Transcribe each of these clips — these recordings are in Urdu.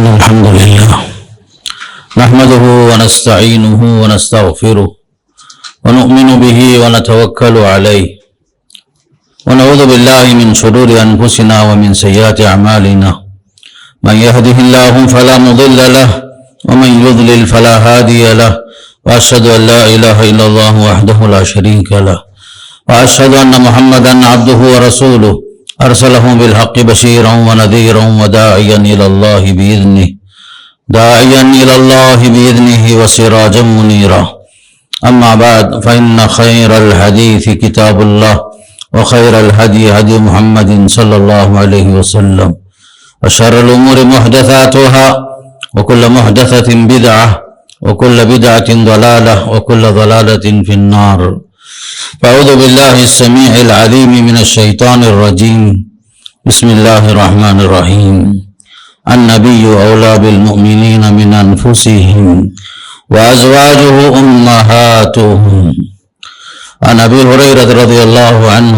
إن الحمد لله نحمده ونستعينه ونستغفره ونؤمن به ونتوكل عليه ونعوذ بالله من شرور أنفسنا ومن سيئات أعمالنا من يهده الله فلا مضل له ومن يضلل فلا هادي له وأشهد أن لا إله إلا الله وحده لا شريك له وأشهد أن محمدا عبده ورسوله أرسله بالحق بشيرا ونذيرا وداعيا إلى الله بإذنه وسراجا منيرا أما بعد فإن خير الحديث كتاب الله وخير الهدي هدي محمد صلى الله عليه وسلم وشر الأمور محدثاتها وكل محدثة بدعة وكل بدعة ضلالة وكل ضلالة في النار. فأعوذ بالله السميع العليم من الشيطان الرجيم. بسم الله الرحمن الرحيم. النبي أولى بالمؤمنين من أنفسهم وأزواجه أمهاتهم. عن أبي هريرة رضي الله عنه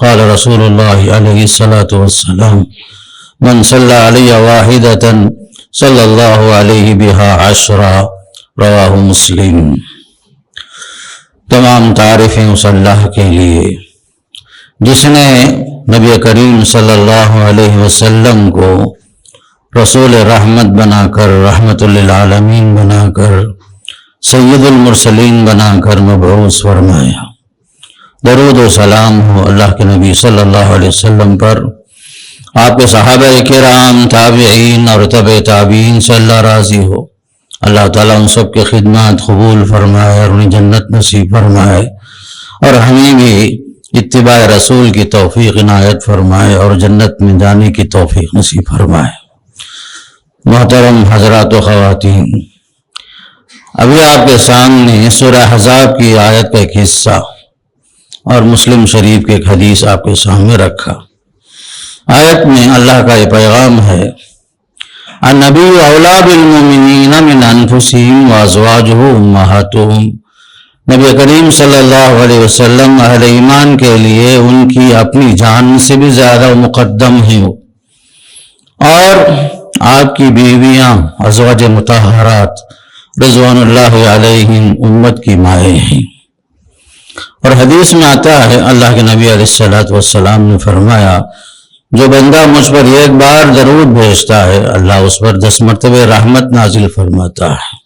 قال رسول الله عليه الصلاة والسلام: من صلى علي واحدة صلى الله عليه بها عشرا. رواہ مسلم. تمام تعریفیں اس اللہ کے لیے جس نے نبی کریم صلی اللہ علیہ وسلم کو رسول رحمت بنا کر، رحمت للعالمین بنا کر، سید المرسلین بنا کر مبعوث فرمایا. درود و سلام ہو اللہ کے نبی صلی اللہ علیہ وسلم پر، آپ کے صحابہ کرام، تابعین اور تبع تابعین سے اللہ راضی ہو. اللہ تعالیٰ ان سب کے خدمات قبول فرمائے اور انہیں جنت نصیب فرمائے، اور ہمیں بھی اتباع رسول کی توفیق عنایت فرمائے اور جنت میں جانے کی توفیق نصیب فرمائے. محترم حضرات و خواتین، ابھی آپ کے سامنے سورہ احزاب کی آیت کا ایک حصہ اور مسلم شریف کی ایک حدیث آپ کے سامنے رکھا. آیت میں اللہ کا یہ پیغام ہے: النبی اولی بالمؤمنین من انفسہم وازواجہ امہاتہم. نبی کریم صلی اللہ علیہ وسلم اہل ایمان کے لیے ان کی اپنی جان سے بھی زیادہ مقدم ہیں، اور آپ کی بیویاں ازواج مطہرات رضوان اللہ علیہم امت کی مائیں ہیں. اور حدیث میں آتا ہے اللہ کے نبی علیہ السلام نے فرمایا: جو بندہ مجھ پر ایک بار درود بھیجتا ہے اللہ اس پر 10 مرتبہ رحمت نازل فرماتا ہے.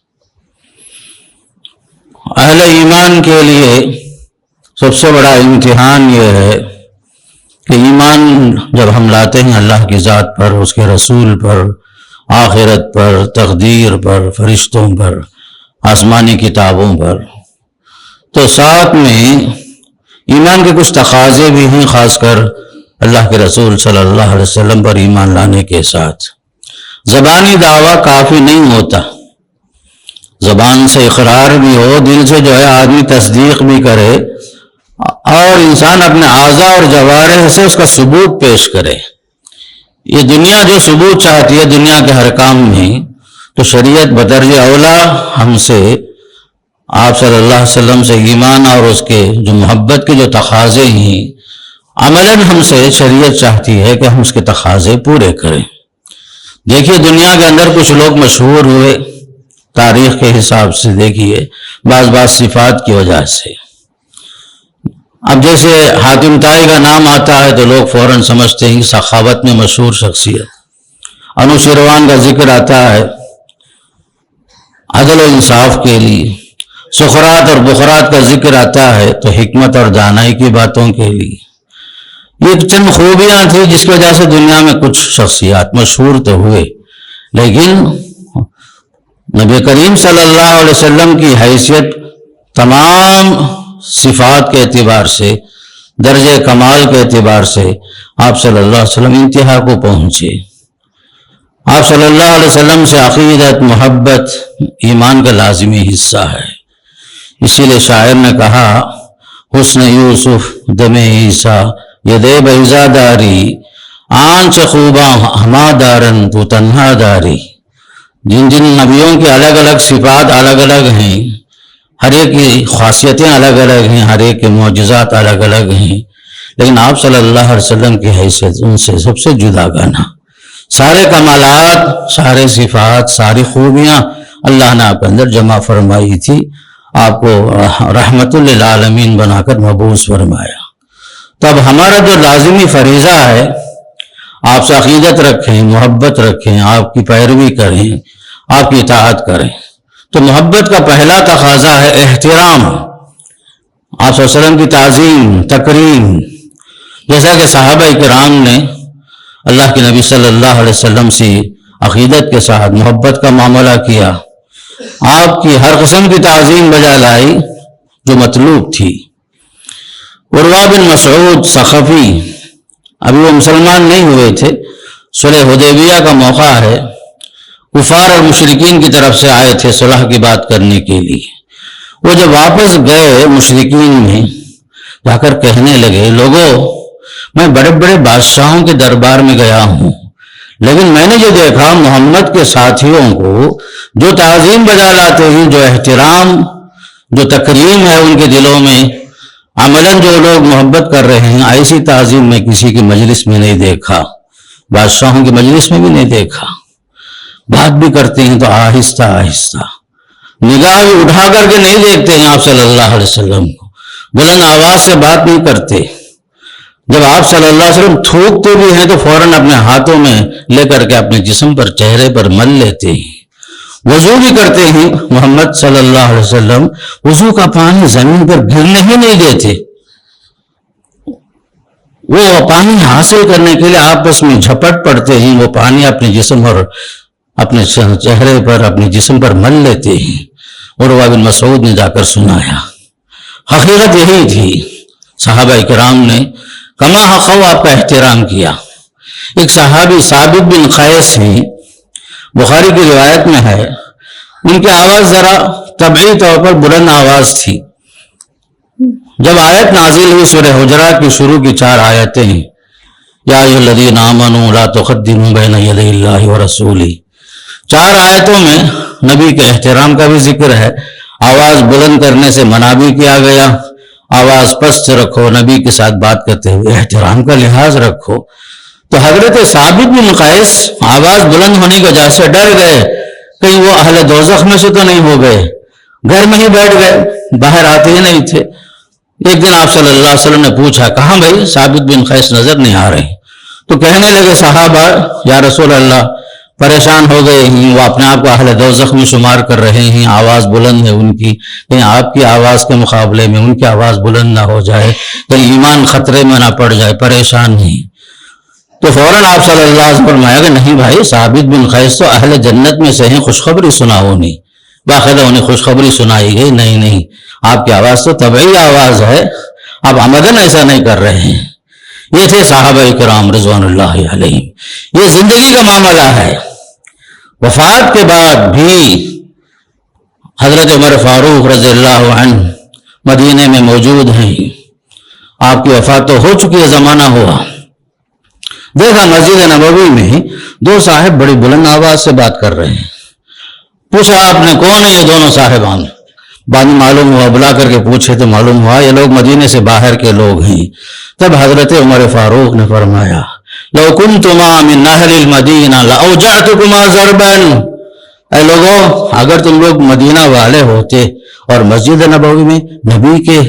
اہل ایمان کے لیے سب سے بڑا امتحان یہ ہے کہ ایمان جب ہم لاتے ہیں اللہ کی ذات پر، اس کے رسول پر، آخرت پر، تقدیر پر، فرشتوں پر، آسمانی کتابوں پر، تو ساتھ میں ایمان کے کچھ تقاضے بھی ہیں، خاص کر اللہ کے رسول صلی اللہ علیہ وسلم پر ایمان لانے کے ساتھ. زبانی دعویٰ کافی نہیں ہوتا، زبان سے اقرار بھی ہو، دل سے جو ہے آدمی تصدیق بھی کرے، اور انسان اپنے اعضاء اور جوارح سے اس کا ثبوت پیش کرے. یہ دنیا جو ثبوت چاہتی ہے دنیا کے ہر کام میں، تو شریعت بدرجہ اولا ہم سے، آپ صلی اللہ علیہ وسلم سے ایمان اور اس کے جو محبت کے جو تقاضے ہیں، عملاً ہم سے شریعت چاہتی ہے کہ ہم اس کے تقاضے پورے کریں. دیکھیے دنیا کے اندر کچھ لوگ مشہور ہوئے تاریخ کے حساب سے، دیکھیے بعض صفات کی وجہ سے. اب جیسے حاتم طائی کا نام آتا ہے تو لوگ فوراً سمجھتے ہیں سخاوت میں مشہور شخصیت. انوشیروان کا ذکر آتا ہے عدل و انصاف کے لیے. سقراط اور بقراط کا ذکر آتا ہے تو حکمت اور دانائی کی باتوں کے لیے. یہ چند خوبیاں تھیں جس کی وجہ سے دنیا میں کچھ شخصیات مشہور تو ہوئے، لیکن نبی کریم صلی اللہ علیہ وسلم کی حیثیت تمام صفات کے اعتبار سے، درجہ کمال کے اعتبار سے آپ صلی اللہ علیہ وسلم انتہا کو پہنچے. آپ صلی اللہ علیہ وسلم سے عقیدت، محبت ایمان کا لازمی حصہ ہے. اسی لیے شاعر نے کہا: حسن یوسف دم عیسیٰ یدے بیضا داری، آنچ خوباں ہما دارن تو تنہا داری. جن نبیوں کی الگ الگ صفات الگ الگ ہیں، ہر ایک کی خاصیتیں الگ الگ ہیں، ہر ایک کے معجزات الگ الگ ہیں، لیکن آپ صلی اللہ علیہ وسلم کی حیثیت ان سے سب سے جدا گانا، سارے کمالات، سارے صفات، ساری خوبیاں اللہ نے آپ کے اندر جمع فرمائی تھی، آپ کو رحمت للعالمین بنا کر مبعوث فرمایا۔ تو اب ہمارا جو لازمی فریضہ ہے، آپ سے عقیدت رکھیں، محبت رکھیں، آپ کی پیروی کریں، آپ کی اطاعت کریں۔ تو محبت کا پہلا تقاضا ہے احترام، آپ صلی اللہ علیہ وسلم کی تعظیم، تکریم۔ جیسا کہ صحابہ کرام نے اللہ کے نبی صلی اللہ علیہ وسلم سے عقیدت کے ساتھ محبت کا معاملہ کیا، آپ کی ہر قسم کی تعظیم بجا لائی جو مطلوب تھی۔ عروہ بن مسعود ثقفی، ابھی وہ مسلمان نہیں ہوئے تھے، صلح حدیبیہ کا موقع ہے، کفار اور مشرکین کی طرف سے آئے تھے صلح کی بات کرنے کے لیے۔ وہ جب واپس گئے مشرکین میں جا کر کہنے لگے، لوگوں میں بڑے بڑے بادشاہوں کے دربار میں گیا ہوں، لیکن میں نے جو دیکھا محمد کے ساتھیوں کو جو تعظیم بجا لاتے ہیں، جو احترام، جو تکریم ہے ان کے دلوں میں، عملاً جو لوگ محبت کر رہے ہیں، ایسی تعظیم میں کسی کی مجلس میں نہیں دیکھا، بادشاہوں کی مجلس میں بھی نہیں دیکھا۔ بات بھی کرتے ہیں تو آہستہ آہستہ، نگاہ بھی اٹھا کر کے نہیں دیکھتے ہیں آپ صلی اللہ علیہ وسلم کو، بلند آواز سے بات نہیں کرتے۔ جب آپ صلی اللہ علیہ وسلم تھوکتے بھی ہیں تو فوراً اپنے ہاتھوں میں لے کر کے اپنے جسم پر، چہرے پر مل لیتے ہیں۔ وضو بھی کرتے ہیں محمد صلی اللہ علیہ وسلم، وضو کا پانی زمین پر گرنے ہی نہیں دیتے، وہ پانی حاصل کرنے کے لیے آپس میں جھپٹ پڑتے ہیں، وہ پانی اپنے جسم اور اپنے چہرے پر، اپنے جسم پر مل لیتے ہیں۔ عروہ بن مسعود نے جا کر سنایا، حقیقت یہی تھی، صحابہ کرام نے کما حقو آپ کا احترام کیا۔ ایک صحابی ثابت بن قیس ہیں، بخاری کی روایت میں ہے، ان کی آواز ذرا طبعی طور پر بلند آواز تھی۔ جب آیت نازل ہوئی سورہ حجرات کی شروع کی 4 آیتیں، یا ایھا الذین آمنوا لا تقدموا بین یدی اللہ ورسولہ، 4 آیتوں میں نبی کے احترام کا بھی ذکر ہے، آواز بلند کرنے سے منع بھی کیا گیا، آواز پست رکھو، نبی کے ساتھ بات کرتے ہوئے احترام کا لحاظ رکھو۔ تو حضرت ثابت بن قیس آواز بلند ہونے کی وجہ سے ڈر گئے، کہیں وہ اہل دوزخ میں سے تو نہیں ہو گئے، گھر میں ہی بیٹھ گئے، باہر آتے ہی نہیں تھے۔ ایک دن آپ صلی اللہ علیہ وسلم نے پوچھا، کہاں بھائی ثابت بن قیس نظر نہیں آ رہے؟ تو کہنے لگے صحابہ، یا رسول اللہ پریشان ہو گئے ہیں، وہ اپنے آپ کو اہل دوزخ میں شمار کر رہے ہیں، آواز بلند ہے ان کی، کہیں آپ کی آواز کے مقابلے میں ان کی آواز بلند نہ ہو جائے، کہیں ایمان خطرے میں نہ پڑ جائے، پریشان نہیں۔ تو فوراً آپ صلی اللہ علیہ وسلم فرمایا کہ نہیں بھائی، ثابت بن قیس تو اہل جنت میں سے ہیں، خوشخبری سناؤ انہیں۔ باقاعدہ انہیں خوشخبری سنائی گئی، نہیں آپ کی آواز تو طبعی آواز ہے، آپ عمدن ایسا نہیں کر رہے ہیں۔ یہ تھے صحابہ کرام رضوان اللہ علیہم۔ یہ زندگی کا معاملہ ہے۔ وفات کے بعد بھی حضرت عمر فاروق رضی اللہ عنہ مدینے میں موجود ہیں، آپ کی وفات تو ہو چکی ہے، زمانہ ہوا، دیکھا مسجد نبوی میں 2 صاحب بڑی بلند آواز سے بات کر رہے ہیں۔ پوچھا آپ نے، کون ہے یہ دونوں صاحبان؟ بعد میں معلوم ہوا، بلا کر کے پوچھے تو معلوم ہوا یہ لوگ مدینے سے باہر کے لوگ ہیں۔ تب حضرت عمر فاروق نے فرمایا، لو کنتما من اہل المدینہ لاوجعتکما ضربا، اے لوگوں اگر تم لوگ مدینہ والے ہوتے اور مسجد نبوی میں نبی کے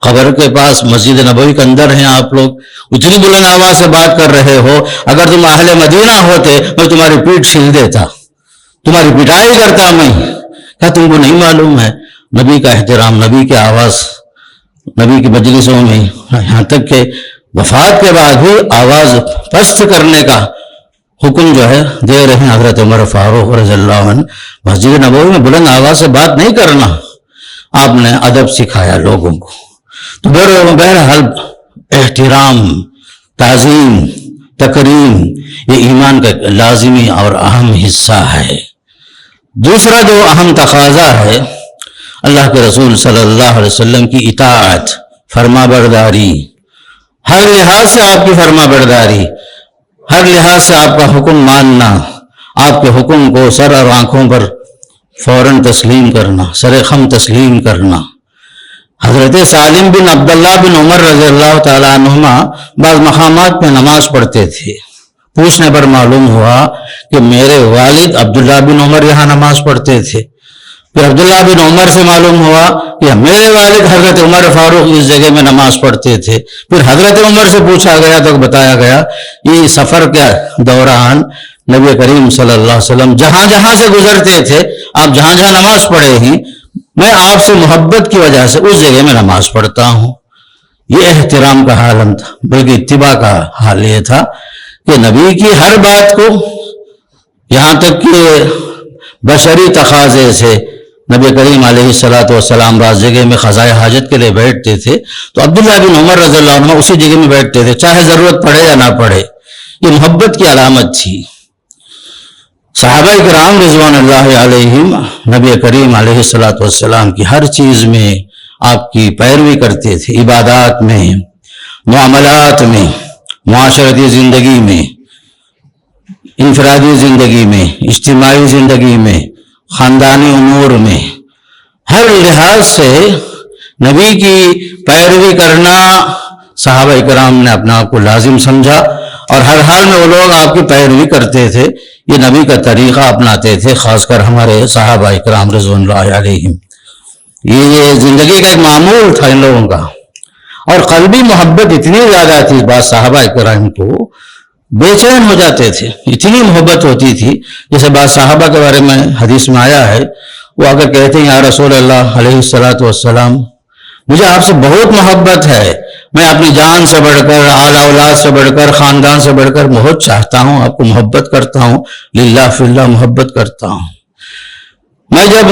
قبر کے پاس، مسجد نبوی کے اندر ہیں آپ لوگ، اتنی بلند آواز سے بات کر رہے ہو، اگر تم اہل مدینہ ہوتے میں تمہاری پیٹھ چھیل دیتا، تمہاری پٹائی کرتا میں۔ کیا تم کو نہیں معلوم ہے نبی کا احترام، نبی کی آواز، نبی کی مجلسوں میں، یہاں تک کہ وفات کے بعد بھی آواز پست کرنے کا حکم جو ہے دے رہے ہیں حضرت عمر فاروق رضی اللہ عنہ۔ مسجد نبوی میں بلند آواز سے بات نہیں کرنا، آپ نے ادب سکھایا لوگوں کو۔ تو بہرحال احترام، تعظیم، تکریم یہ ایمان کا لازمی اور اہم حصہ ہے۔ دوسرا جو اہم تقاضا ہے، اللہ کے رسول صلی اللہ علیہ وسلم کی اطاعت، فرما برداری، ہر لحاظ سے آپ کی فرما برداری، ہر لحاظ سے آپ کا حکم ماننا، آپ کے حکم کو سر اور آنکھوں پر فوراً تسلیم کرنا، سر خم تسلیم کرنا۔ حضرت سالم بن عبداللہ بن عمر رضی اللہ تعالیٰ عنہما بعض مقامات میں نماز پڑھتے تھے، پوچھنے پر معلوم ہوا کہ میرے والد عبداللہ بن عمر یہاں نماز پڑھتے تھے. پھر عبداللہ بن عمر سے معلوم ہوا کہ میرے والد حضرت عمر فاروق اس جگہ میں نماز پڑھتے تھے. پھر حضرت عمر سے پوچھا گیا تو بتایا گیا یہ سفر کے دوران نبی کریم صلی اللہ علیہ وسلم جہاں جہاں سے گزرتے تھے، آپ جہاں جہاں نماز پڑھے ہیں، میں آپ سے محبت کی وجہ سے اس جگہ میں نماز پڑھتا ہوں. یہ احترام کا حال تھا، بلکہ اتباع کا حال یہ تھا کہ نبی کی ہر بات کو، یہاں تک کہ بشری تقاضے سے نبی کریم علیہ السلام بعض جگہ میں قضائے حاجت کے لیے بیٹھتے تھے تو عبداللہ بن عمر رضی اللہ عنہ اسی جگہ میں بیٹھتے تھے، چاہے ضرورت پڑے یا نہ پڑے. یہ محبت کی علامت تھی. صحابہ کرام رضوان اللہ علیہم نبی کریم علیہ السلام کی ہر چیز میں آپ کی پیروی کرتے تھے، عبادات میں، معاملات میں، معاشرتی زندگی میں، انفرادی زندگی میں، اجتماعی زندگی میں، خاندانی امور میں، ہر لحاظ سے نبی کی پیروی کرنا صحابہ کرام نے اپنا آپ کو لازم سمجھا، اور ہر حال میں وہ لوگ آپ کی پیروی کرتے تھے. یہ نبی کا طریقہ اپناتے تھے، خاص کر ہمارے صحابہ کرام رضوان اللہ علیہم. یہ زندگی کا ایک معمول تھا ان لوگوں کا. اور قلبی محبت اتنی زیادہ تھی، بعض صحابہ کرام کو بے چین ہو جاتے تھے، اتنی محبت ہوتی تھی. جیسے بعض صحابہ کے بارے میں حدیث میں آیا ہے، وہ اگر کہتے ہیں یا رسول اللہ علیہ السلام مجھے آپ سے بہت محبت ہے، میں اپنی جان سے بڑھ کر، اعلیٰ اولاد سے بڑھ کر، خاندان سے بڑھ کر بہت چاہتا ہوں، آپ کو محبت کرتا ہوں، للہ فی اللہ محبت کرتا ہوں. میں جب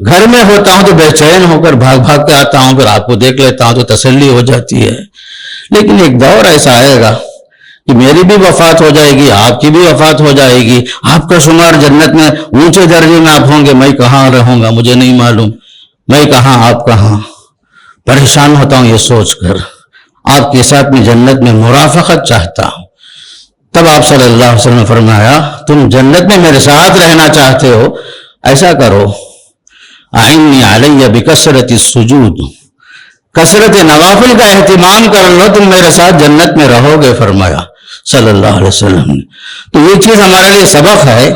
گھر میں ہوتا ہوں تو بے چین ہو کر بھاگ بھاگ کے آتا ہوں، پھر آپ کو دیکھ لیتا ہوں تو تسلی ہو جاتی ہے. لیکن ایک دور ایسا آئے گا کہ میری بھی وفات ہو جائے گی، آپ کی بھی وفات ہو جائے گی، آپ کا شمار جنت میں اونچے درجے میں آپ ہوں گے، میں کہاں رہوں گا مجھے نہیں معلوم، میں کہاں آپ کہاں. پریشان ہوتا ہوں یہ سوچ کر، آپ کے ساتھ میں جنت میں مرافقت چاہتا ہوں. تب آپ صلی اللہ علیہ وسلم نے فرمایا تم جنت میں میرے ساتھ رہنا چاہتے ہو، ایسا کرو اعنی علی بکثرت السجود، کثرت نوافل کا اہتمام کر لو، تم میرے ساتھ جنت میں رہو گے، فرمایا صلی اللہ علیہ وسلم نے. تو یہ چیز ہمارے لیے سبق ہے،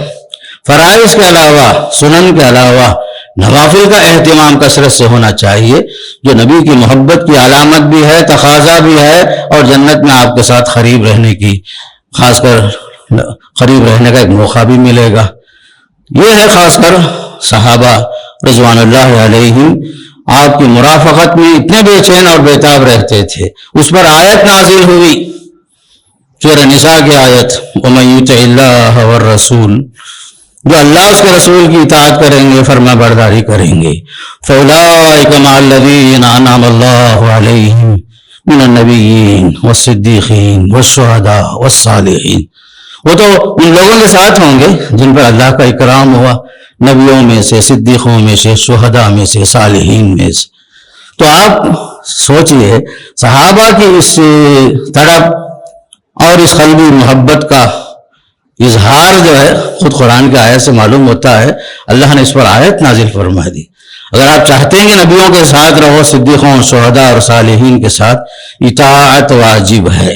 فرائض کے علاوہ، سنن کے علاوہ نوافل کا اہتمام کثرت سے ہونا چاہیے، جو نبی کی محبت کی علامت بھی ہے، تقاضا بھی ہے، اور جنت میں آپ کے ساتھ قریب رہنے کی، خاص کر قریب رہنے کا ایک موقع بھی ملے گا. یہ ہے خاص کر صحابہ رضوان اللہ علیہم آپ کی مرافقت میں اتنے بے چین اور بےتاب رہتے تھے. اس پر آیت نازل ہوئی، سورہ نساء کی آیت، وَمَن يُطِعِ اللَّهَ وَالرَّسُولَ، جو اللہ اس کے رسول کی اطاعت کریں گے، فرما برداری کریں گے، فَأُولَٰئِكَ مَعَ الَّذِينَ أَنْعَمَ اللَّهُ عَلَيْهِمْ مِنَ النَّبِيِّينَ وَالصِّدِّيقِينَ وَالشُّهَدَاءِ وَالصَّالِحِينَ. وہ تو ان لوگوں کے ساتھ ہوں گے جن پر اللہ کا اکرام ہوا، نبیوں میں سے، صدیقوں میں سے، شہداء میں سے، صالحین میں سے. تو آپ سوچئے صحابہ کی اس تڑپ اور اس قلبی محبت کا اظہار جو ہے خود قرآن کی آیت سے معلوم ہوتا ہے. اللہ نے اس پر آیت نازل فرما دی. اگر آپ چاہتے ہیں کہ نبیوں کے ساتھ رہو، صدیقوں، شہداء اور صالحین کے ساتھ، اطاعت واجب ہے،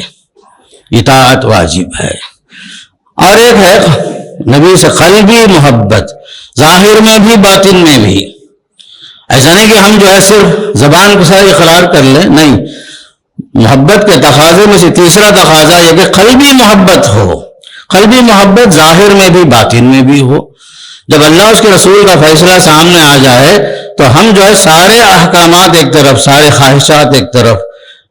اطاعت واجب ہے. اور ایک ہے نبی سے قلبی محبت، ظاہر میں بھی باطن میں بھی. ایسا نہیں کہ ہم جو ہے صرف زبان کے ساتھ اقرار کر لیں، نہیں، محبت کے تقاضے میں سے تیسرا تقاضا یہ کہ قلبی محبت ہو. قلبی محبت ظاہر میں بھی باطن میں بھی ہو. جب اللہ اس کے رسول کا فیصلہ سامنے آ جائے تو ہم جو ہے سارے احکامات ایک طرف، سارے خواہشات ایک طرف،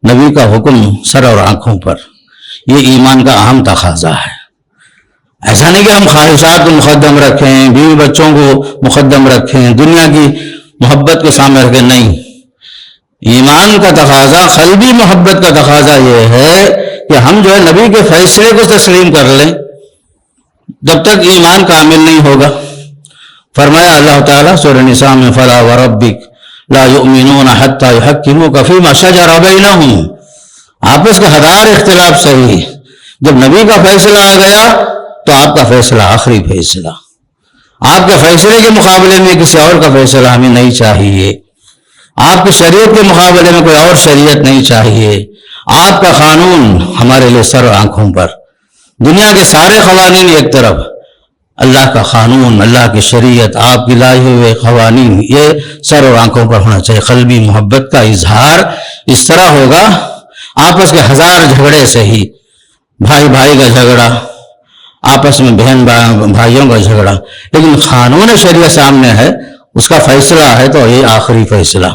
نبی کا حکم سر اور آنکھوں پر. یہ ایمان کا اہم تقاضا ہے. ایسا نہیں کہ ہم خواہشات کو مقدم رکھیں، بیوی بچوں کو مقدم رکھیں، دنیا کی محبت کو سامنے رکھیں، نہیں. ایمان کا تقاضا، قلبی محبت کا تقاضا یہ ہے کہ ہم جو ہے نبی کے فیصلے کو تسلیم کر لیں. جب تک ایمان کامل نہیں ہوگا، فرمایا اللہ تعالیٰ سورہ نساء میں، فَلَا وَرَبِّكَ لَا يُؤْمِنُونَ حَتَّى يُحَكِّمُوكَ فِي مَا شَجَرَ بَيْنَهُمْ. آپس کے ہزار اختلاف صحیح، جب نبی کا فیصلہ آ گیا تو آپ کا فیصلہ آخری فیصلہ. آپ کے فیصلے کے مقابلے میں کسی اور کا فیصلہ ہمیں نہیں چاہیے. آپ کی شریعت کے مقابلے میں کوئی اور شریعت نہیں چاہیے. آپ کا قانون ہمارے لیے سر آنکھوں پر. دنیا کے سارے قوانین ایک طرف، اللہ کا قانون، اللہ کی شریعت، آپ کی لائے ہوئے قوانین، یہ سر اور آنکھوں پر ہونا چاہیے۔ قلبی محبت کا اظہار اس طرح ہوگا، آپس کے ہزار جھگڑے سے ہی، بھائی بھائی کا جھگڑا، آپس میں بہن بھائیوں کا جھگڑا، لیکن قانون شریعت سامنے ہے، اس کا فیصلہ ہے تو یہ آخری فیصلہ۔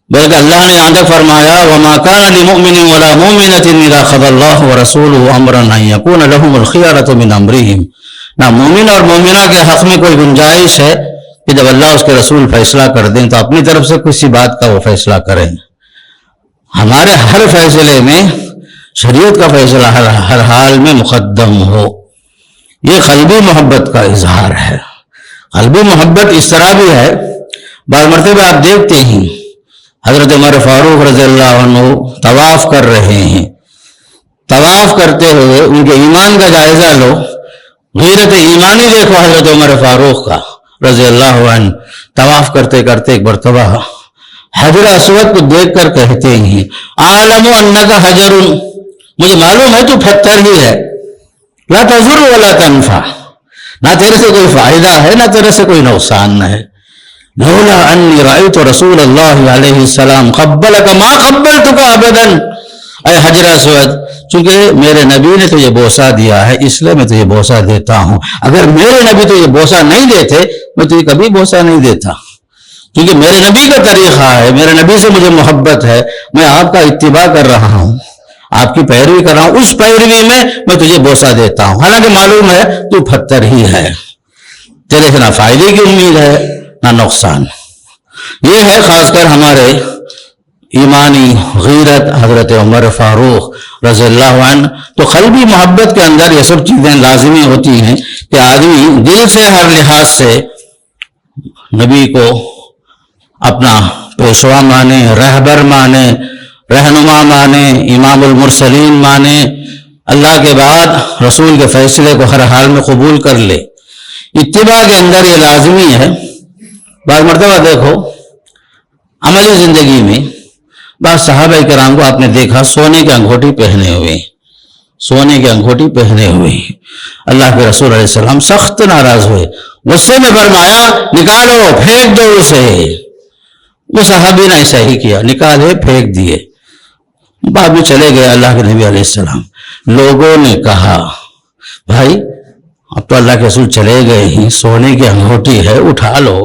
بلکہ اللہ نے یہاں تک فرمایا وَمَا كَانَ لِمُؤْمِنٍ وَلَا مُؤْمِنَةٍ إِذَا قَضَى اللَّهُ وَرَسُولُهُ أَمْرًا أَن يَكُونَ لَهُمُ الْخِيَرَةُ مِنْ أَمْرِهِمْ۔ نہ مومن اور مومنہ کے حق میں کوئی گنجائش ہے کہ جب اللہ اس کے رسول فیصلہ کر دیں تو اپنی طرف سے کسی بات کا وہ فیصلہ کریں۔ ہمارے ہر فیصلے میں شریعت کا فیصلہ ہر حال میں مقدم ہو، یہ قلبی محبت کا اظہار ہے۔ قلبی محبت اس طرح بھی ہے، بعض مرتبہ آپ دیکھتے ہیں حضرت عمر فاروق رضی اللہ عنہ طواف کر رہے ہیں، طواف کرتے ہوئے ان کے ایمان کا جائزہ لو، غیرت ایمانی دیکھو حضرت عمر فاروق کا رضی اللہ عنہ، طواف کرتے کرتے ایک مرتبہ حجر اسود کو دیکھ کر کہتے ہیں اعلم انک حجر، مجھے معلوم ہے تو پتھر ہی ہے، لا تضر ولا تنفع، نہ تیرے سے کوئی فائدہ ہے نہ تیرے سے کوئی نقصان ہے۔ لولا انی رأیت رسول اللہ علیہ السلام قبلک ما قبلتک ابدا، اے حجر اسود، چونکہ میرے نبی نے تجھے بوسہ دیا ہے اس لیے میں تجھے بوسہ دیتا ہوں، اگر میرے نبی تجھے بوسہ نہیں دیتے میں تجھے کبھی بوسہ نہیں دیتا، کیونکہ میرے نبی کا طریقہ ہے، میرے نبی سے مجھے محبت ہے، میں آپ کا اتباع کر رہا ہوں، آپ کی پیروی کر رہا ہوں، اس پیروی میں تجھے بوسہ دیتا ہوں، حالانکہ معلوم ہے تو پتھر ہی ہے، تیرے سے نہ فائدے کی امید ہے نہ نقصان۔ یہ ہے خاص کر ہمارے ایمانی غیرت حضرت عمر فاروق رضی اللہ عنہ۔ تو قلبی محبت کے اندر یہ سب چیزیں لازمی ہوتی ہیں کہ آدمی دل سے ہر لحاظ سے نبی کو اپنا پیشوا مانے، رہبر مانے، رہنما مانے، امام المرسلین مانے، اللہ کے بعد رسول کے فیصلے کو ہر حال میں قبول کر لے۔ اتباع کے اندر یہ لازمی ہے۔ بعض مرتبہ دیکھو عملی زندگی میں بعض صحابہ کرام کو آپ نے دیکھا سونے کی انگوٹھی پہنے ہوئے، سونے کی انگوٹھی پہنے ہوئے، اللہ کے رسول علیہ السلام سخت ناراض ہوئے، غصے میں فرمایا نکالو، پھینک دو اسے۔ وہ صحابی نے ایسا ہی کیا، نکالے پھینک دیے، بعد میں چلے گئے اللہ کے نبی علیہ السلام۔ لوگوں نے کہا بھائی اب تو اللہ کے رسول چلے گئے ہی، سونے کی انگوٹھی ہے اٹھا لو،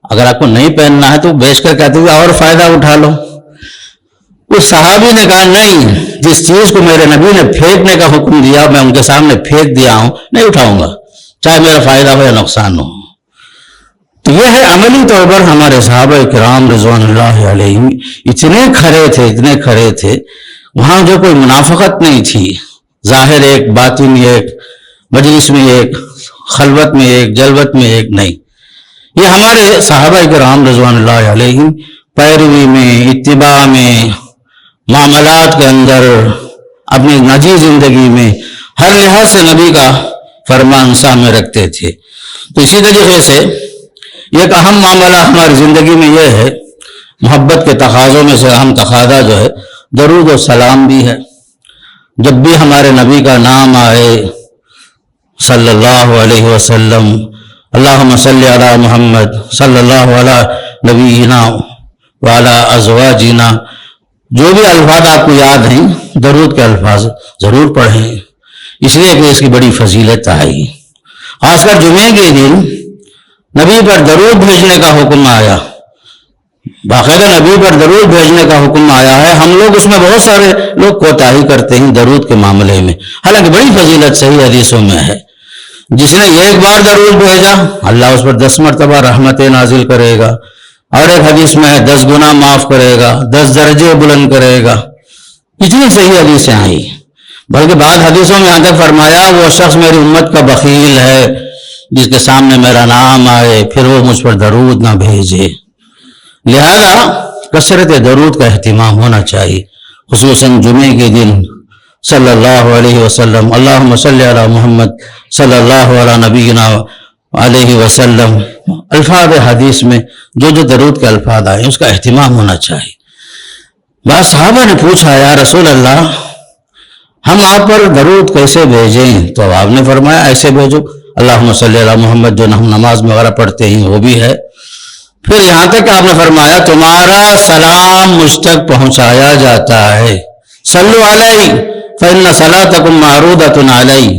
اگر آپ کو نہیں پہننا ہے تو بیچ کر کہتے ہوئے اور فائدہ اٹھا لو۔ اس صحابی نے کہا نہیں، جس چیز کو میرے نبی نے پھینکنے کا حکم دیا میں ان کے سامنے پھینک دیا ہوں، نہیں اٹھاؤں گا، چاہے میرا فائدہ ہو یا نقصان ہو۔ تو یہ ہے عملی طور پر ہمارے صحابہ کرام رضوان اللہ علیہم اتنے کھڑے تھے، وہاں جو کوئی منافقت نہیں تھی، ظاہر ایک باطن ایک، مجلس میں ایک، خلوت میں ایک، جلوت میں ایک، نہیں۔ یہ ہمارے صحابہ کرام رضوان اللہ علیہم پیروی میں، اتباع میں، معاملات کے اندر، اپنی نجی زندگی میں ہر لحاظ سے نبی کا فرمان سامنے رکھتے تھے۔ تو اسی طریقے سے ایک اہم معاملہ ہماری زندگی میں یہ ہے، محبت کے تقاضوں میں سے اہم تقاضا جو ہے درود و سلام بھی ہے۔ جب بھی ہمارے نبی کا نام آئے صلی اللہ علیہ وسلم، اللہم صلی علی محمد صلی اللہ علی نبینا وعلی ازواجنا، جو بھی الفاظ آپ کو یاد ہیں درود کے الفاظ ضرور پڑھیں، اس لیے کہ اس کی بڑی فضیلت آئی۔ خاص کر جمعے کے دن نبی پر درود بھیجنے کا حکم آیا، باقاعدہ نبی پر درود بھیجنے کا حکم آیا ہے۔ ہم لوگ اس میں بہت سارے لوگ کوتاہی کرتے ہیں درود کے معاملے میں، حالانکہ بڑی فضیلت صحیح حدیثوں میں ہے۔ جس نے ایک بار درود بھیجا اللہ اس پر 10 مرتبہ رحمتیں نازل کرے گا، اور ایک حدیث میں ہے 10 گناہ معاف کرے گا، 10 درجے بلند کرے گا۔ اتنی صحیح حدیثیں آئی، بلکہ بعض حدیثوں میں یہاں تک فرمایا وہ شخص میری امت کا بخیل ہے جس کے سامنے میرا نام آئے پھر وہ مجھ پر درود نہ بھیجے۔ لہذا کثرت درود کا اہتمام ہونا چاہیے، خصوصاً جمعے کے دن صلی اللہ علیہ وسلم، اللہم صلی علی محمد صلی اللہ علی نبینا علیہ وسلم۔ الفاظ حدیث میں جو درود کے الفاظ آئے اس کا اہتمام ہونا چاہیے۔ بعض صحابہ نے پوچھا یا رسول اللہ، ہم آپ پر درود کیسے بھیجیں؟ تو آپ نے فرمایا ایسے بھیجو، اللہم صلی علی محمد، جو ہم نماز میں وغیرہ پڑھتے ہیں وہ بھی ہے۔ پھر یہاں تک آپ نے فرمایا تمہارا سلام مجھ تک پہنچایا جاتا ہے، صلو علیہ فإن صلاتکم معروضۃ علیہ،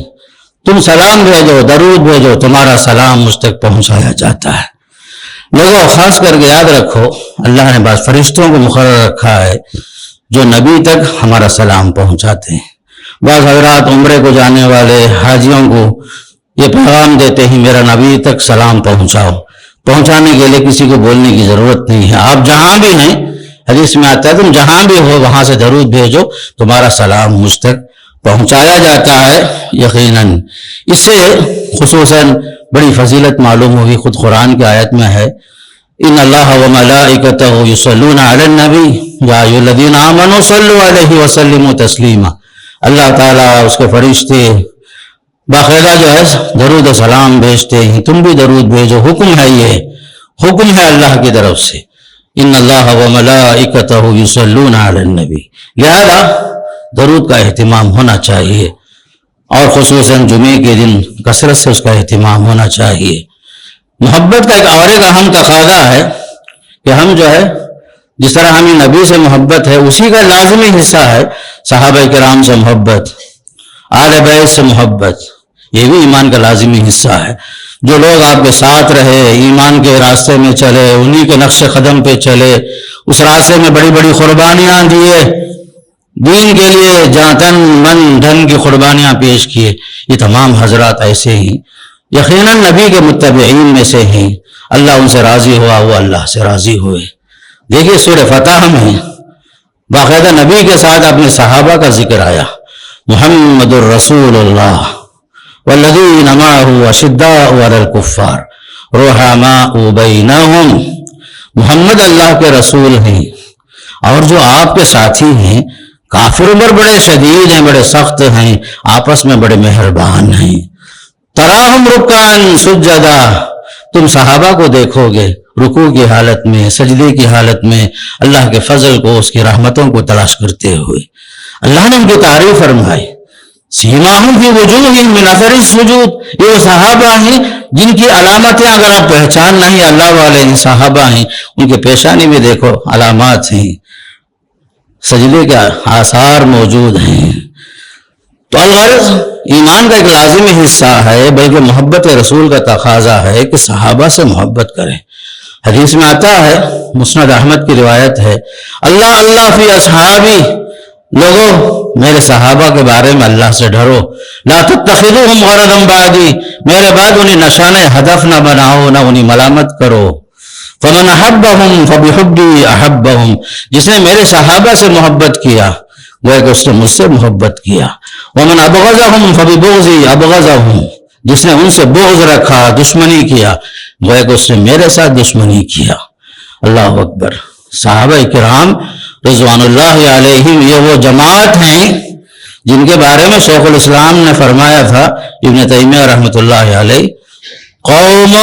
تم سلام بھیجو، درود بھیجو، تمہارا سلام مجھ تک پہنچایا جاتا ہے۔ لوگوں خاص کر کے یاد رکھو، اللہ نے بعض فرشتوں کو مقرر رکھا ہے جو نبی تک ہمارا سلام پہنچاتے ہیں۔ بعض حضرات عمرے کو جانے والے حاجیوں کو یہ پیغام دیتے ہیں میرا نبی تک سلام پہنچاؤ۔ پہنچانے کے لیے کسی کو بولنے کی ضرورت نہیں ہے، آپ جہاں بھی ہیں، حدیث میں آتا ہے تم جہاں بھی ہو وہاں سے درود بھیجو، تمہارا سلام مجھ تک پہنچایا جاتا ہے یقیناً۔ اس سے خصوصاً بڑی فضیلت معلوم ہوگی، خود قرآن کی آیت میں ہے ان اللہ وملائکتہ یصلون علی النبی یا ایھا الذین آمنوا صلوا علیہ وسلموا تسلیما، اللہ تعالیٰ اس کے فرشتے باقاعدہ جو ہے درود و سلام بھیجتے ہیں، تم بھی درود بھیجو، حکم ہے، یہ حکم ہے اللہ کی طرف سے، ان اللہ وملائکتہ یصلون علی النبی، لہذا درود کا اہتمام ہونا چاہیے، اور خصوصاً جمعے کے دن کثرت سے اس کا اہتمام ہونا چاہیے۔ محبت کا ایک اہم تقاضا ہے کہ ہم جو ہے جس طرح ہمیں نبی سے محبت ہے اسی کا لازمی حصہ ہے صحابہ کرام سے محبت، آل بیت سے محبت، یہ بھی ایمان کا لازمی حصہ ہے۔ جو لوگ آپ کے ساتھ رہے، ایمان کے راستے میں چلے، انہی کے نقش قدم پہ چلے، اس راستے میں بڑی بڑی قربانیاں دیے، دین کے لیے جان تن من دھن کی قربانیاں پیش کیے، یہ تمام حضرات ایسے ہی یقیناً نبی کے متبعین میں سے ہیں، اللہ ان سے راضی ہوا، وہ اللہ سے راضی ہوئے۔ دیکھیے سورہ فتح میں باقاعدہ نبی کے ساتھ اپنے صحابہ کا ذکر آیا، محمد الرسول اللہ والذین معہ اشداء علی الکفار رحماء بینہم، محمد اللہ کے رسول ہیں اور جو آپ کے ساتھی ہیں کافروں پر بڑے شدید ہیں، بڑے سخت ہیں، آپس میں بڑے مہربان ہیں۔ تراہم رکعا سجدا، تم صحابہ کو دیکھو گے رکوع کی حالت میں، سجدے کی حالت میں، اللہ کے فضل کو، اس کی رحمتوں کو تلاش کرتے ہوئے۔ اللہ نے ان کی تعریف فرمائی، سیماہم فی وجوہہم من اثر السجود، یہ وہ صحابہ ہیں جن کی علامتیں اگر آپ پہچان نہیں اللہ والے ہیں، صحابہ ہیں، ان کے پیشانی میں دیکھو علامات ہیں، سجدے کے آثار موجود ہیں۔ تو الغرض ایمان کا ایک لازمی حصہ ہے، بلکہ محبت رسول کا تقاضا ہے کہ صحابہ سے محبت کریں۔ حدیث میں آتا ہے، مسند احمد کی روایت ہے، اللہ اللہ فی اصحابی، لوگوں میرے صحابہ کے بارے میں اللہ سے ڈرو، لا تتخذوہم غرضا بعدی، میرے بعد انہیں نشان ہدف نہ بناؤ، نہ انہیں ملامت کرو۔ فمن احبہم فبحبی احبہم، جس نے میرے صحابہ سے محبت کیا گویا کہ اس نے مجھ سے محبت کیا۔ ومن ابغضہم فببغضی ابغضہم، جس نے ان سے بغض رکھا، دشمنی کیا، گویا کہ اس نے میرے ساتھ دشمنی کیا۔ اللہ اکبر۔ صحابہ کرام رضوان اللہ علیہم یہ وہ جماعت ہیں جن کے بارے میں شیخ الاسلام نے فرمایا تھا، ابن تیمیہ رحمۃ اللہ علیہ، قوم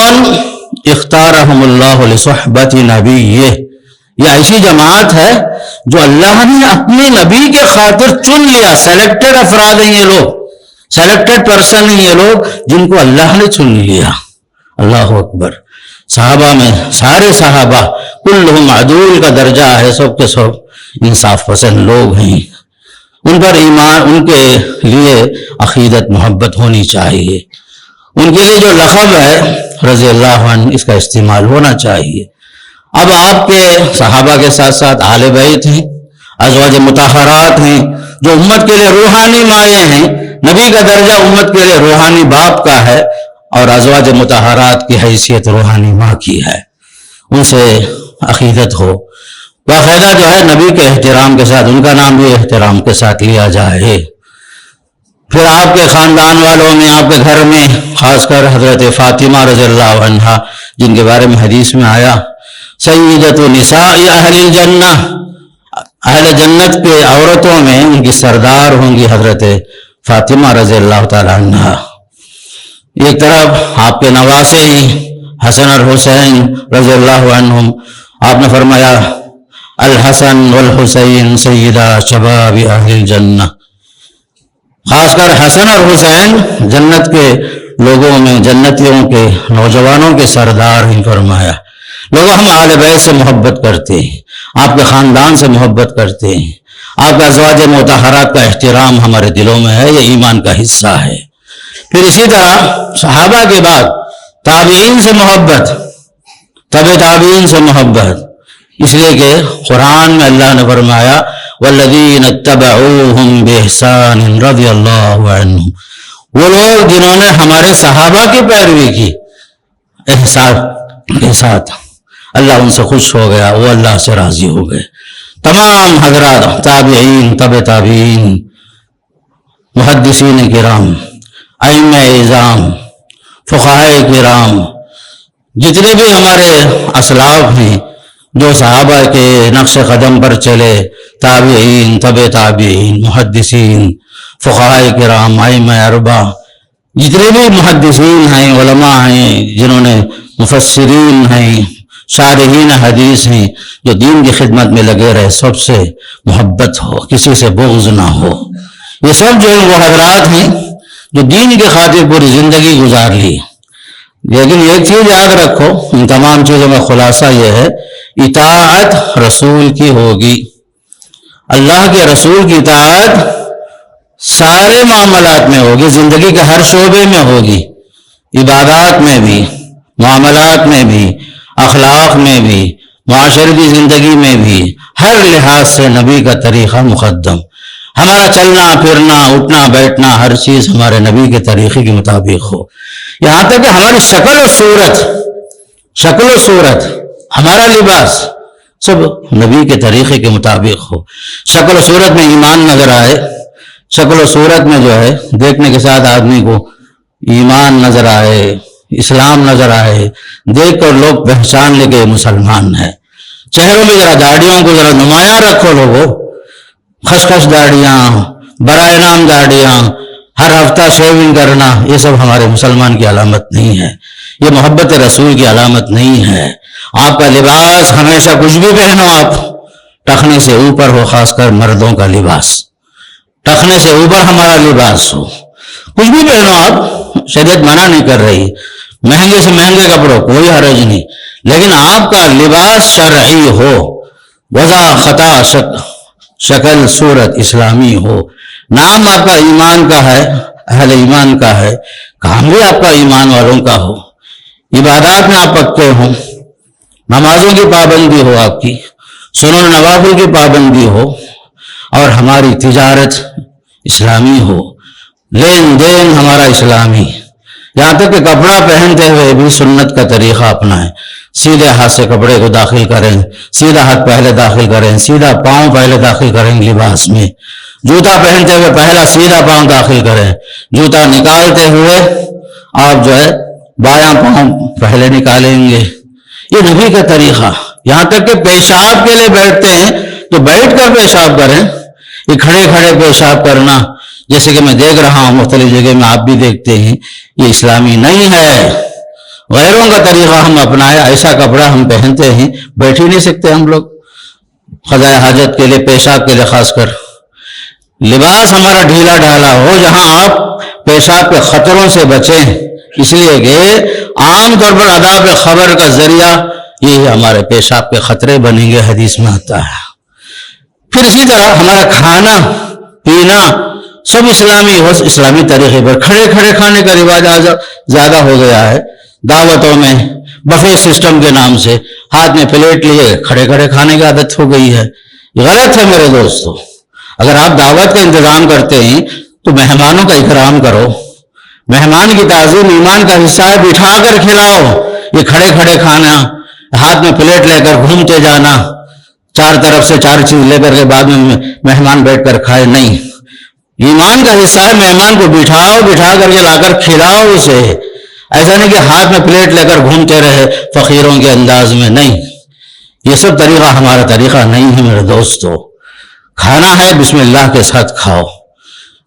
اختارہم اللہ لصحبت نبیہ، یہ ایسی جماعت ہے جو اللہ نے اپنے نبی کے خاطر چن لیا، سلیکٹڈ افراد ہیں یہ لوگ، سلیکٹڈ پرسن ہیں یہ لوگ جن کو اللہ نے چن لیا۔ اللہ اکبر۔ صحابہ میں سارے صحابہ کلہم عدول کا درجہ ہے، سب کے سب انصاف پسند لوگ ہیں، ان پر ایمان، ان کے لیے عقیدت محبت ہونی چاہیے، ان کے لیے جو لقب ہے رضی اللہ عنہ اس کا استعمال ہونا چاہیے۔ اب آپ کے صحابہ کے ساتھ ساتھ آل بیت ہیں، ازواج مطہرات ہیں جو امت کے لیے روحانی مائیں ہیں، نبی کا درجہ امت کے لیے روحانی باپ کا ہے اور ازواج مطہرات کی حیثیت روحانی ماں کی ہے، ان سے عقیدت ہو، باقاعدہ جو ہے نبی کے احترام کے ساتھ ان کا نام بھی احترام کے ساتھ لیا جائے۔ پھر آپ کے خاندان والوں میں، آپ کے گھر میں خاص کر حضرت فاطمہ رضی اللہ عنہا جن کے بارے میں حدیث میں آیا، سیدۃ نساء اہل الجنہ، اہل جنت کے عورتوں میں ان کی سردار ہوں گی حضرت فاطمہ رضی اللہ تعالی عنہا۔ ایک طرف آپ کے نواسے ہی حسن اور حسین رضی اللہ عنہم، آپ نے فرمایا الحسن والحسین سیدہ شباب اہل الجنہ، خاص کر حسن اور حسین جنت کے لوگوں میں، جنتیوں کے نوجوانوں کے سردار ہیں. فرمایا لوگوں ہم اہل بیت سے محبت کرتے ہیں، آپ کے خاندان سے محبت کرتے ہیں، آپ کا ازواج مطہرات کا احترام ہمارے دلوں میں ہے، یہ ایمان کا حصہ ہے. پھر اسی طرح صحابہ کے بعد تابعین سے محبت، تبع تابعین سے محبت، اس لیے کہ قرآن میں اللہ نے فرمایا والذین اتبعوہم بإحسان رضی اللہ عنہم، وہ لوگ جنہوں نے ہمارے صحابہ کی پیروی کی احسان کے ساتھ، اللہ ان سے خوش ہو گیا، وہ اللہ سے راضی ہو گئے. تمام حضرات تابعین، تبع تابعین، محدثین کرام، ائمہ اعظام، فقہائے کرام، جتنے بھی ہمارے اسلاف ہیں جو صحابہ کے نقش قدم پر چلے، تابعین، تبع تابعین، محدثین، فقہائے کرام، ائمہ اربعہ، جتنے بھی محدثین ہیں، علماء ہیں، جنہوں نے مفسرین ہیں، شارحین حدیث ہیں، جو دین کی خدمت میں لگے رہے، سب سے محبت ہو، کسی سے بغض نہ ہو. یہ سب جو وہ حضرات ہیں جو دین کی خاطر پوری زندگی گزار لی. لیکن ایک چیز یاد رکھو، ان تمام چیزوں میں خلاصہ یہ ہے، اطاعت رسول کی ہوگی. اللہ کے رسول کی اطاعت سارے معاملات میں ہوگی، زندگی کے ہر شعبے میں ہوگی، عبادات میں بھی، معاملات میں بھی، اخلاق میں بھی، معاشرتی زندگی میں بھی، ہر لحاظ سے نبی کا طریقہ مقدم. ہمارا چلنا پھرنا، اٹھنا بیٹھنا، ہر چیز ہمارے نبی کے طریقے کے مطابق ہو. یہاں تک کہ ہماری شکل و صورت، ہمارا لباس سب نبی کے طریقے کے مطابق ہو. شکل و صورت میں ایمان نظر آئے، شکل و صورت میں جو ہے دیکھنے کے ساتھ آدمی کو ایمان نظر آئے، اسلام نظر آئے، دیکھ کر لوگ پہچان لے کہ یہ مسلمان ہے. چہروں میں ذرا داڑھیوں کو ذرا نمایاں رکھو، لوگوں خشخش داڑیاں، برائے نام داڑیاں، ہر ہفتہ شیونگ کرنا، یہ سب ہمارے مسلمان کی علامت نہیں ہے، یہ محبت رسول کی علامت نہیں ہے. آپ کا لباس ہمیشہ کچھ بھی پہنو، آپ ٹخنے سے اوپر ہو، خاص کر مردوں کا لباس ٹخنے سے اوپر ہمارا لباس ہو. کچھ بھی پہنو آپ، شریعت منع نہیں کر رہی، مہنگے سے مہنگے کپڑوں کوئی حرج نہیں، لیکن آپ کا لباس شرعی ہو، وضع خطا شکل صورت اسلامی ہو. نام آپ کا ایمان کا ہے، اہل ایمان کا ہے، کام بھی آپ کا ایمان والوں کا ہو، عبادات میں آپ پکے ہوں، نمازوں کی پابندی ہو، آپ کی سنن نوافل کی پابندی ہو، اور ہماری تجارت اسلامی ہو، لین دین ہمارا اسلامی. یہاں تک کہ کپڑا پہنتے ہوئے بھی سنت کا طریقہ اپنائیں، سیدھے ہاتھ سے کپڑے کو داخل کریں، سیدھا ہاتھ پہلے داخل کریں، سیدھا پاؤں پہلے داخل کریں لباس میں. جوتا پہنتے ہوئے پہلا سیدھا پاؤں داخل کریں، جوتا نکالتے ہوئے آپ جو ہے بایاں پاؤں پہلے نکالیں گے. یہ نبی کا طریقہ. یہاں تک کہ پیشاب کے لیے بیٹھتے ہیں تو بیٹھ کر پیشاب کریں. یہ کھڑے کھڑے پیشاب کرنا، جیسے کہ میں دیکھ رہا ہوں مختلف جگہ میں، آپ بھی دیکھتے ہیں، یہ اسلامی نہیں ہے. غیروں کا طریقہ ہم اپنائے، ایسا کپڑا ہم پہنتے ہیں، بیٹھ ہی نہیں سکتے ہم لوگ قضاء حاجت کے لیے، پیشاب کے لیے. خاص کر لباس ہمارا ڈھیلا ڈھالا ہو، جہاں آپ پیشاب کے خطروں سے بچیں، اس لیے کہ عام طور پر آداب خبر کا ذریعہ یہ ہمارے پیشاب کے خطرے بنیں گے، حدیث میں آتا ہے. پھر اسی طرح ہمارا کھانا پینا سب اسلامی ہو، اسلامی طریقے پر. کھڑے کھڑے کھانے کا رواج زیادہ ہو گیا ہے، دعوتوں میں بفے سسٹم کے نام سے ہاتھ میں پلیٹ لیے کھڑے کھڑے کھانے کی عادت ہو گئی ہے. غلط ہے میرے دوستو. اگر آپ دعوت کا انتظام کرتے ہیں تو مہمانوں کا اکرام کرو. مہمان کی تعظیم ایمان کا حصہ ہے، بٹھا کر کھلاؤ. یہ کھڑے کھڑے کھانا، ہاتھ میں پلیٹ لے کر گھومتے جانا، چار طرف سے چار چیز لے کر کے بعد میں مہمان بیٹھ کر کھائے، نہیں. ایمان کا حصہ ہے، مہمان کو بٹھاؤ، بٹھا کر کے لا کر کھلاؤ اسے. ایسا نہیں کہ ہاتھ میں پلیٹ لے کر گھومتے رہے فقیروں کے انداز میں، نہیں. یہ سب طریقہ ہمارا طریقہ نہیں ہے میرے دوستو. کھانا ہے بسم اللہ کے ساتھ کھاؤ،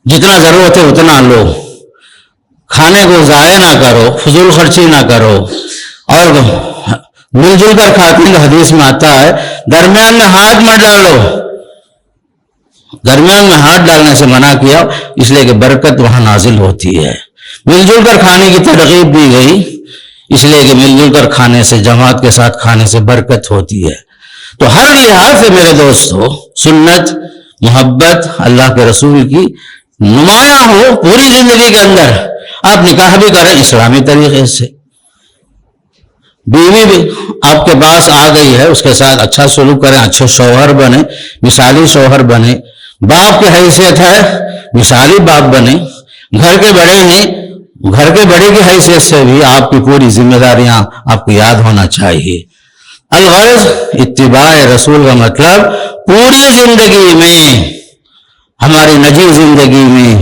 جتنا ضرورت ہے اتنا لو، کھانے کو ضائع نہ کرو، فضول خرچی نہ کرو، اور مل جل کر کھاتے ہیں. حدیث میں آتا ہے درمیان میں ہاتھ مت ڈالو، درمیان میں ہاتھ ڈالنے سے منع کیا، اس لیے کہ برکت وہاں نازل ہوتی ہے۔ مل جل کر کھانے کی ترغیب دی گئی، اس لیے کہ مل جل کر کھانے سے، جماعت کے ساتھ کھانے سے برکت ہوتی ہے۔ تو ہر لحاظ سے میرے دوستو سنت، محبت اللہ کے رسول کی نمایاں ہو پوری زندگی کے اندر۔ آپ نکاح بھی کریں اسلامی طریقے سے، بیوی بھی آپ کے پاس آ گئی ہے، اس کے ساتھ اچھا سلوک کریں، اچھے شوہر بنے، مثالی شوہر بنے۔ باپ کی حیثیت ہے، مثالی باپ بنے۔ گھر کے بڑے ہیں، گھر کے بڑے کی حیثیت سے بھی آپ کی پوری ذمہ داریاں آپ کو یاد ہونا چاہیے۔ الغرض اتباع رسول کا مطلب پوری زندگی میں، ہماری نجی زندگی میں،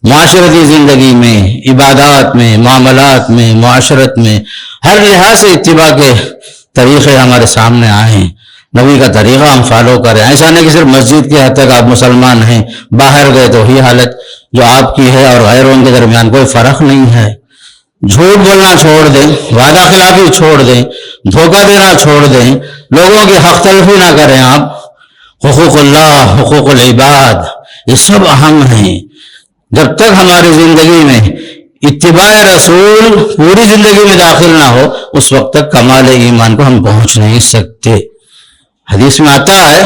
معاشرتی زندگی میں، عبادات میں، معاملات میں، معاشرت میں، ہر لحاظ سے اتباع کے طریقے ہمارے سامنے آئیں، نبی کا طریقہ ہم فالو کریں۔ ایسا نہیں کہ صرف مسجد کے حد تک آپ مسلمان ہیں، باہر گئے تو ہی حالت جو آپ کی ہے اور غیروں کے درمیان کوئی فرق نہیں ہے۔ جھوٹ بولنا چھوڑ دیں، وعدہ خلافی چھوڑ دیں، دھوکہ دینا چھوڑ دیں، لوگوں کی حق تلفی نہ کریں آپ۔ حقوق اللہ، حقوق العباد، یہ سب اہم ہیں۔ جب تک ہماری زندگی میں اتباع رسول پوری زندگی میں داخل نہ ہو، اس وقت تک کمال ایمان کو ہم پہنچ نہیں سکتے۔ حدیث میں آتا ہے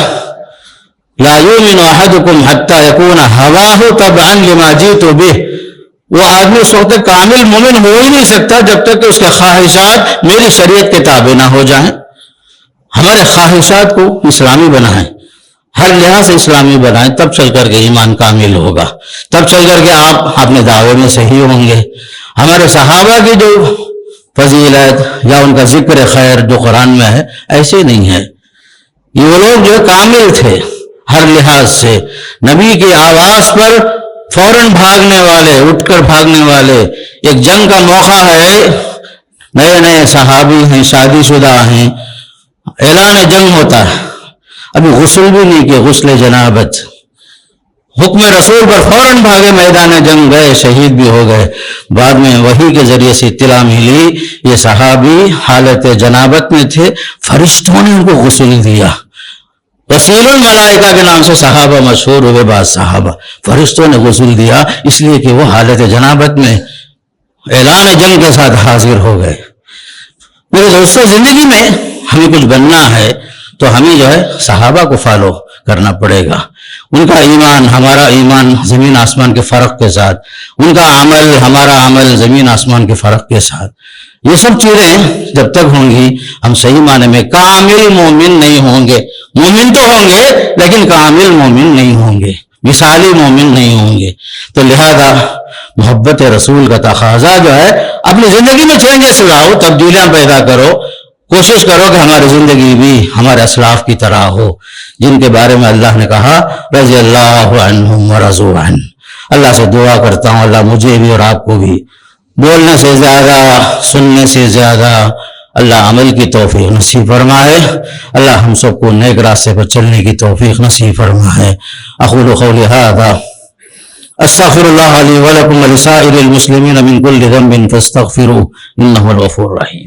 لا یؤمن احدکم حتی یکون ہواہ تبعا لما جئت بہ، وہ آدمی اس وقت تک کامل مومن ہو ہی نہیں سکتا جب تک کہ اس کے خواہشات میری شریعت کے تابع نہ ہو جائیں۔ ہمارے خواہشات کو اسلامی بنائیں، ہر لحاظ سے اسلامی بنائیں، تب چل کر کے ایمان کامل ہوگا، تب چل کر کے آپ اپنے دعوے میں صحیح ہوں گے۔ ہمارے صحابہ کی جو فضیلت یا ان کا ذکر خیر جو قرآن میں ہے، ایسے نہیں ہے۔ یہ وہ لوگ جو کامل تھے ہر لحاظ سے، نبی کی آواز پر فوراً بھاگنے والے، اٹھ کر بھاگنے والے۔ ایک جنگ کا موقع ہے، نئے نئے صحابی ہیں، شادی شدہ ہیں، اعلان جنگ ہوتا ہے، ابھی غسل بھی نہیں کہ غسل جنابت، حکم رسول پر فوراً بھاگے، میدان جنگ گئے، شہید بھی ہو گئے۔ بعد میں وحی کے ذریعے سے اطلاع ملی یہ صحابی حالت جنابت میں تھے، فرشتوں نے ان کو غسل دیا۔ غسیل الملائکہ کے نام سے صحابہ مشہور ہوئے، بعض صحابہ فرشتوں نے غسل دیا، اس لیے کہ وہ حالت جنابت میں اعلان جنگ کے ساتھ حاضر ہو گئے۔ میرے دوستو زندگی میں ہمیں کچھ بننا ہے تو ہمیں جو ہے صحابہ کو فالو کرنا پڑے گا۔ ان کا ایمان ہمارا ایمان زمین آسمان کے فرق کے ساتھ، ان کا عمل ہمارا عمل زمین آسمان کے فرق کے ساتھ۔ یہ سب چیزیں جب تک ہوں گی ہم صحیح معنی میں کامل مومن نہیں ہوں گے۔ مومن تو ہوں گے لیکن کامل مومن نہیں ہوں گے، مثالی مومن نہیں ہوں گے۔ تو لہذا محبت رسول کا تقاضا جو ہے، اپنی زندگی میں چینجز لاؤ، تبدیلیاں پیدا کرو، کوشش کرو کہ ہماری زندگی بھی ہمارے اسلاف کی طرح ہو، جن کے بارے میں اللہ نے کہا رضی اللہ عنہم ورضوا عنہ۔ اللہ سے دعا کرتا ہوں اللہ مجھے بھی اور آپ کو بھی بولنے سے زیادہ، سننے سے زیادہ اللہ عمل کی توفیق نصیب فرمائے۔ اللہ ہم سب کو نیک راستے پر چلنے کی توفیق نصیب فرمائے۔ اقول قولی ھذا استغفر اللہ لی ولکم ولسائر المسلمین من کل ذنب فاستغفروہ انہ الغفور الرحیم۔